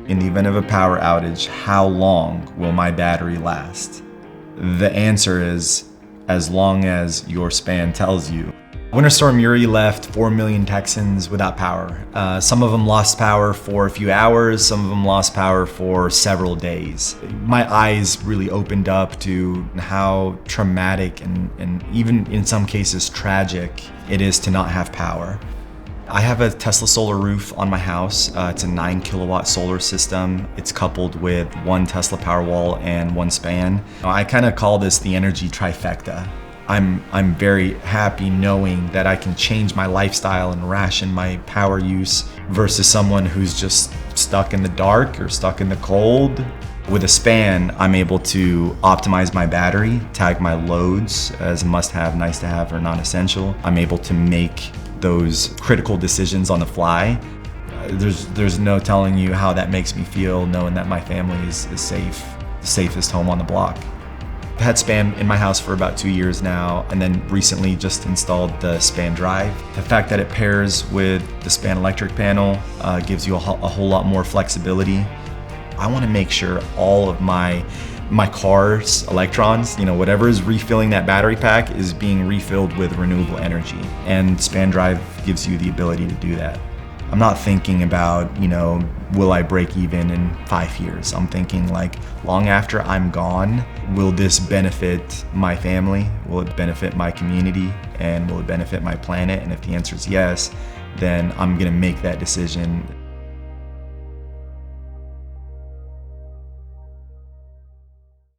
In the event of a power outage, how long will my battery last? The answer is as long as your span tells you. Winter Storm Yuri left 4 million Texans without power. Some of them lost power for a few hours, some of them lost power for several days. My eyes really opened up to how traumatic and even in some cases tragic it is to not have power. I have a Tesla solar roof on my house. It's a 9 kilowatt solar system. It's coupled with 1 Tesla Powerwall and 1 span. I kind of call this the energy trifecta. I'm very happy knowing that I can change my lifestyle and ration my power use versus someone who's just stuck in the dark or stuck in the cold. With a span, I'm able to optimize my battery, tag my loads as must-have, nice-to-have, or non-essential. I'm able to make those critical decisions on the fly. There's no telling you how that makes me feel knowing that my family is safe, the safest home on the block. I've had span in my house for about 2 years now, and then recently just installed the span drive. The fact that it pairs with the span electric panel gives you a whole lot more flexibility. I want to make sure all of my car's electrons, whatever is refilling that battery pack is being refilled with renewable energy. And span drive gives you the ability to do that. I'm not thinking about, will I break even in 5 years? I'm thinking like, long after I'm gone, will this benefit my family? Will it benefit my community? And will it benefit my planet? And if the answer is yes, then I'm gonna make that decision.